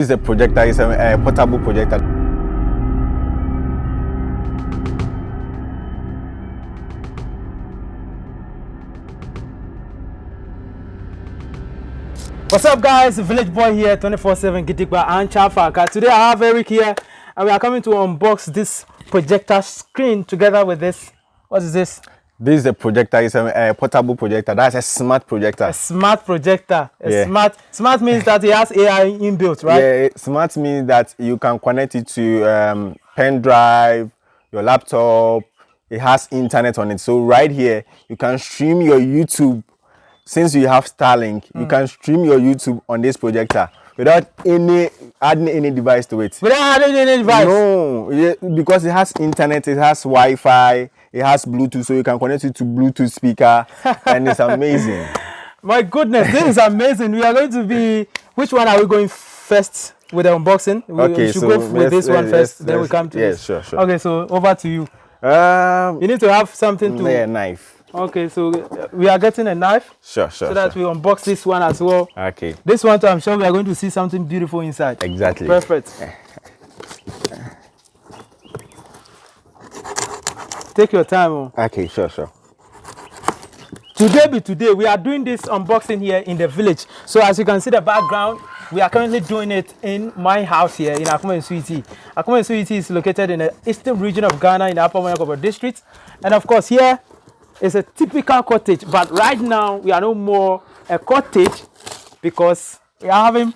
This is a projector. It's a portable projector. What's up, guys? Village Boy here, 24/7 Gidigba and Chafaka. Today I have Eric here, and we are coming to unbox this projector screen together with this. What is this? This is a projector. It's a portable projector. That's a smart projector. A smart projector. Smart means that it has AI inbuilt, right? Yeah, smart means that you can connect it to pen drive, your laptop. It has internet on it. So right here, you can stream your YouTube. Since you have Starlink, you can stream your YouTube on this projector without adding any device to it. Without adding any device? No, because it has internet, it has Wi-Fi, it has Bluetooth, so you can connect it to Bluetooth speaker, and it's amazing. My goodness, this is amazing. We are going to be. Which one are we going first with the unboxing? We should go with this one first, then we come to this. Sure. Okay, so over to you. You need to have something to. Yeah, knife. Okay, so we are getting a knife. Sure. So that we unbox this one as well. Okay. This one too, I'm sure we are going to see something beautiful inside. Exactly. Perfect. Take your time. Oh. Okay, sure. Today, we are doing this unboxing here in the village. So as you can see the background, we are currently doing it in my house here in Akumersu Yiti. Akumersu Yiti is located in the eastern region of Ghana in the Upper Moyakobo district. And of course here, it's a typical cottage, but right now we are no more a cottage because we are having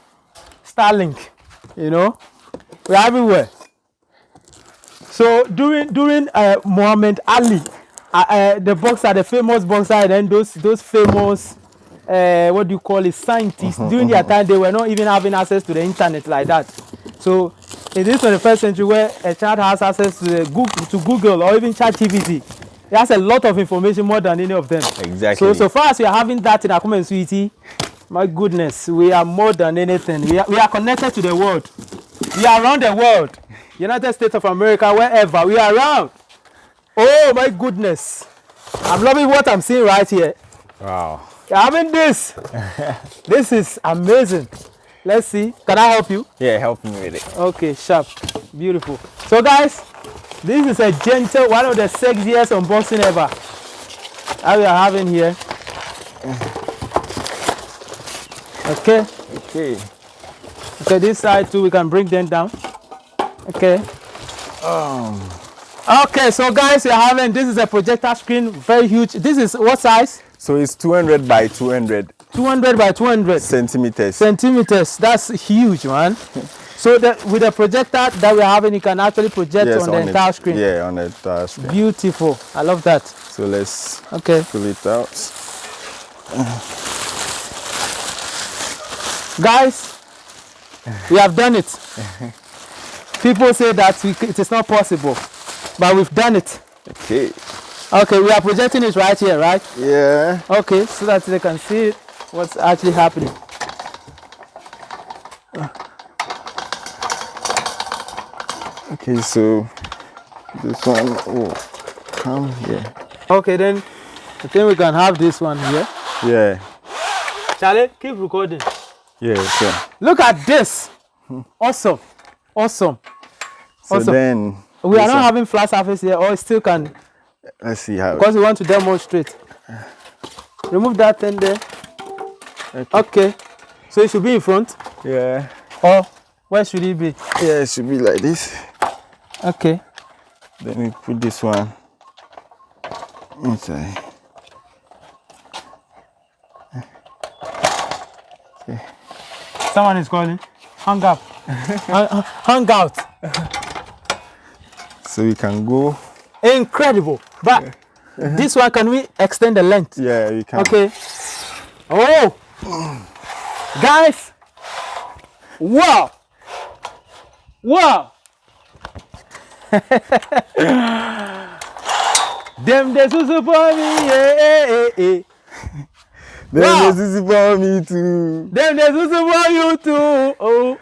Starlink, you know, we are everywhere. So during Muhammad Ali, the boxer, the famous boxer, and then those famous what do you call it, scientists, during their time they were not even having access to the internet like that. So in this 21st century where a child has access to Google or even ChatGPT, it has a lot of information more than any of them. Exactly. So far as we are having that in Akumersu Yiti, my goodness, we are more than anything. We are connected to the world. We are around the world. United States of America, wherever, we are around. Oh my goodness. I'm loving what I'm seeing right here. Wow. Having this. This is amazing. Let's see. Can I help you? Yeah, help me with it. Okay, sharp. Beautiful. So guys, this is a gentle, one of the sexiest unboxing ever that we are having here. Okay, this side too, we can bring them down. Okay. Okay, so guys, we are having, this is a projector screen, very huge. This is what size? So it's 200 by 200. 200 by 200 centimeters. That's huge, man. So with the projector that we're having, you can actually project on the entire screen. Yeah, on the entire screen. Beautiful. I love that. So let's pull it out. Guys, we have done it. People say that it is not possible, but we've done it. Okay, we are projecting it right here, right? Yeah. Okay, so that they can see what's actually happening. Okay, so this one will come here. Okay, then I think we can have this one here. Yeah. Charlie, keep recording. Yeah, sure. Look at this. Awesome. So then we are not having flat surface here, or it still can. Let's see how. Because we want to demonstrate. Remove that thing there. Okay. So it should be in front. Yeah. Or where should it be? Yeah, it should be like this. Okay. Then we put this one inside. Okay. Someone is calling. Hang up. Hang out. So we can go. Incredible. But this one, can we extend the length? Yeah, you can. Okay. Oh, guys. Wow. Them they susu for me, Them they susu for me too. Them they susu for you too. Oh.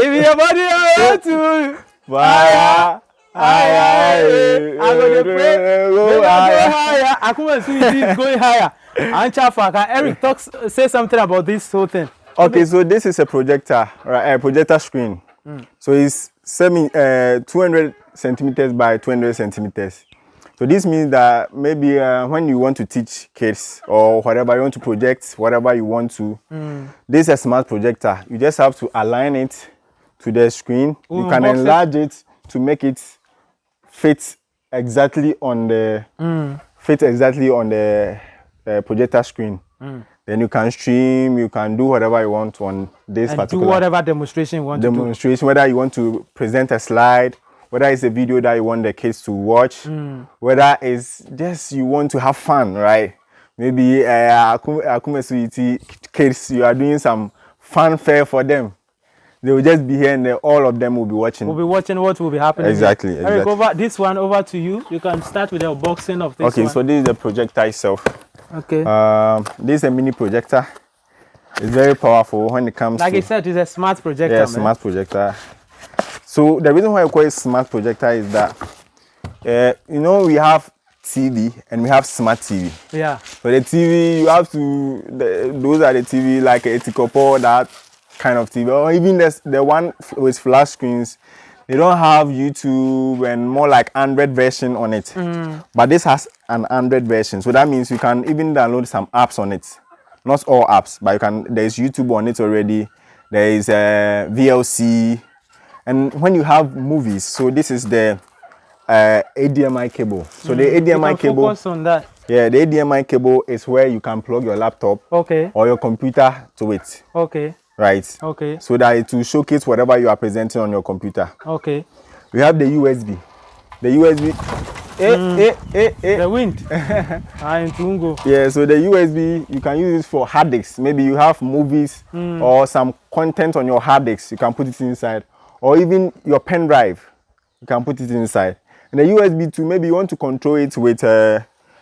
If your body are to fire. I'm going to pray. Go higher. Akumersu Yiti is going higher. And Chafaka, Eric say something about this whole thing. Okay, so this is a projector, right? A projector screen. So it's 200 centimeters by 200 centimeters. So this means that maybe when you want to teach kids or whatever you want to project, whatever you want to, this is a smart projector. You just have to align it to the screen. You can enlarge it to make it fit exactly on the projector screen. Then you can stream, you can do whatever you want on this and particular do whatever demonstration you want to do. Whether you want to present a slide, whether it's a video that you want the kids to watch, whether it's just you want to have fun, right? Maybe Akumersu Yiti kids, you are doing some fun fair for them. They will just be here and all of them will be watching. We'll be watching what will be happening. Exactly. Eric, over to you. You can start with the unboxing of this one. Okay, so this is the projector itself. Okay. This is a mini projector. It's very powerful when it comes like to... I said, it's a smart projector. Yeah, smart projector. So the reason why I call it smart projector is that, you know, we have TV and we have smart TV. Yeah. So the TV, you have to, those are the TV like a Etikopo, that kind of TV, or even the one with flash screens. They don't have YouTube and more like Android version on it. But this has an Android version. So that means you can even download some apps on it. Not all apps, but you can. There's YouTube on it already. There is VLC. And when you have movies, so this is the HDMI cable. So the HDMI cable. Focus on that. Yeah, the HDMI cable is where you can plug your laptop or your computer to it. Okay. Right. Okay. So that it will showcase whatever you are presenting on your computer. Okay. We have the USB. The USB. The wind. Yeah, so the USB, you can use it for hard disks. Maybe you have movies or some content on your hard disk. You can put it inside. Or even your pen drive. You can put it inside. And the USB too, maybe you want to control it with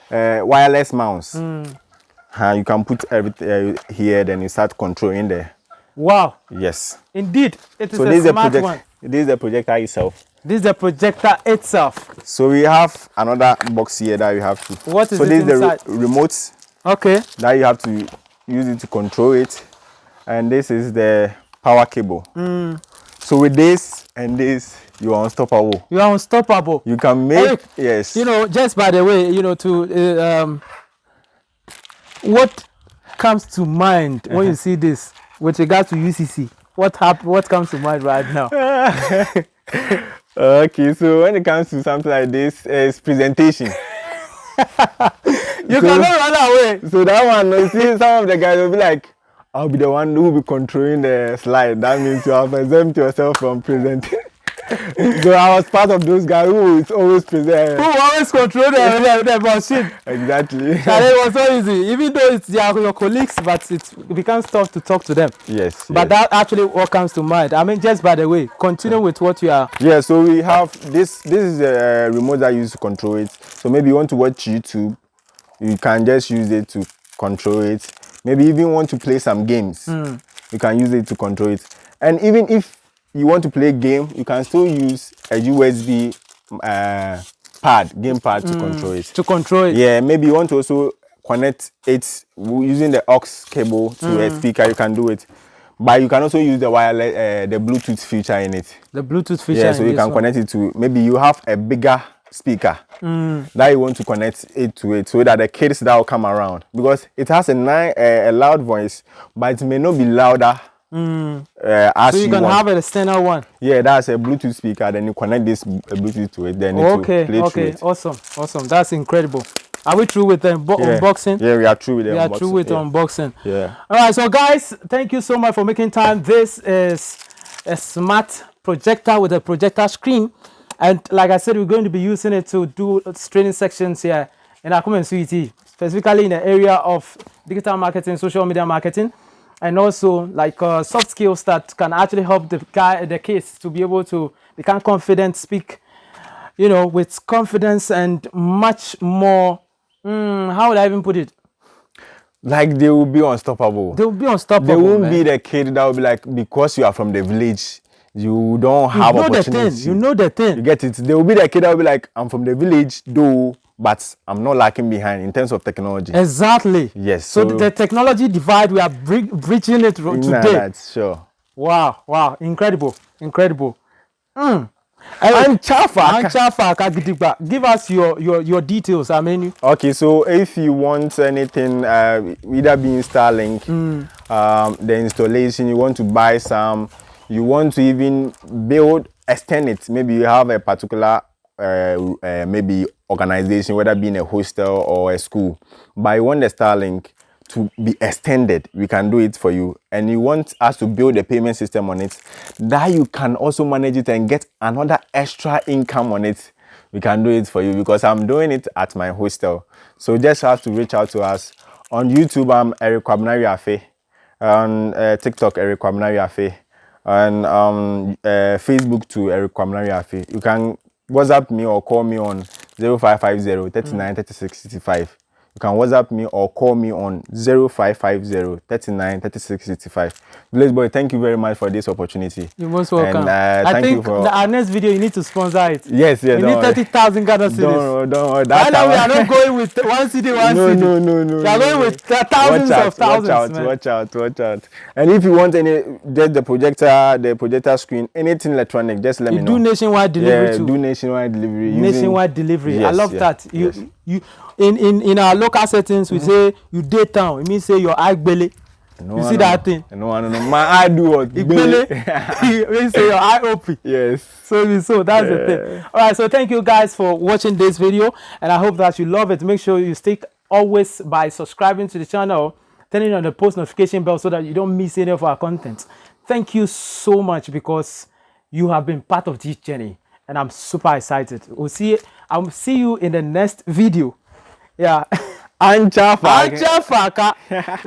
wireless mouse. You can put everything here, then you start controlling there. Wow. Yes. Indeed, it is so a smart one. This is the projector itself. This is the projector itself. So we have another box here that you have to. What is so this this inside? Is the remote. Okay. That you have to use it to control it. And this is the power cable. So with this and this, you are unstoppable. You are unstoppable. You can make, Eric, yes. You know, just by the way, you know, to what comes to mind when you see this with regard to UCC? What comes to mind right now? Okay, so when it comes to something like this, it's presentation. You cannot run away. So that one, you see, some of the guys will be like, I'll be the one who will be controlling the slide. That means you have exempt yourself from presenting. So I was part of those guys who is always present. Who always control the machine. Exactly. And it was so easy. Even though it's your colleagues, but it becomes tough to talk to them. Yes. But that actually what comes to mind. I mean, just by the way, continue with what you are. Yeah, so we have this. This is a remote that you use to control it. So maybe you want to watch YouTube, you can just use it to control it. Maybe even want to play some games, you can use it to control it. And even if you want to play game, you can still use a USB game pad to control it. To control it. Yeah, maybe you want to also connect it using the aux cable to a speaker. You can do it, but you can also use the wireless, the Bluetooth feature in it. The Bluetooth feature. Yeah, so you can connect it to. Maybe you have a bigger speaker that you want to connect it to it, so that the kids that will come around, because it has a loud voice, but it may not be louder. As so you can have an external one. Yeah, that's a Bluetooth speaker. Then you connect this Bluetooth to it. Then it will play through it. Awesome. That's incredible. Are we through with the unboxing? Yeah, we are through with the unboxing. We are through with unboxing. Yeah. All right, so guys, thank you so much for making time. This is a smart projector with a projector screen, and like I said, we're going to be using it to do training sections here in Akumersu Yiti, specifically in the area of digital marketing, social media marketing, and also like soft skills that can actually help the kids to be able to become confident, speak, you know, with confidence and much more. How would I even put it? Like they will be unstoppable. They will be unstoppable. They won't be the kid that will be like, because you are from the village, you don't have opportunities. You know the thing. You get it. They will be the kid that will be like, I'm from the village, though but I'm not lacking behind in terms of technology. Exactly. Yes. So the technology divide, we are breaching it today. That's sure. Wow, incredible. Give us your details. I mean. Okay, so if you want anything, either being Starlink, the installation, you want to buy some, you want to even extend it. Maybe you have a particular maybe organization, whether being a hostel or a school, but you want the Starlink to be extended, we can do it for you. And you want us to build a payment system on it that you can also manage it and get another extra income on it, we can do it for you, because I'm doing it at my hostel. So just have to reach out to us. On YouTube, I'm Eric Kwabnari Afe. On TikTok, Eric Kwabnari Afe. On Facebook too, Eric Kwabnari Afe. You can WhatsApp me or call me on 0550 39 36 65. You can WhatsApp me or call me on 0550 39 36 65. Bwouy, thank you very much for this opportunity. You're most welcome. And, I think our next video, you need to sponsor it. Yes. You need 30,000 Ghana cedis. Don't worry. Right now, we are not going with one city. No. We are going with thousands of thousands. Watch out. And if you want just the projector screen, anything electronic, just let me know. Do nationwide delivery too. Do nationwide delivery. Nationwide delivery. Yes, I love that. You in our local settings, we say you day town. It means say your eye belly. You see that thing? No. My eye do what? Belly. We say your eye open. Yes. So that's the thing. All right. So thank you guys for watching this video, and I hope that you love it. Make sure you stick always by subscribing to the channel, turning on the post notification bell so that you don't miss any of our content. Thank you so much, because you have been part of this journey, and I'm super excited. I'll see you in the next video. Yeah. Ancha faka.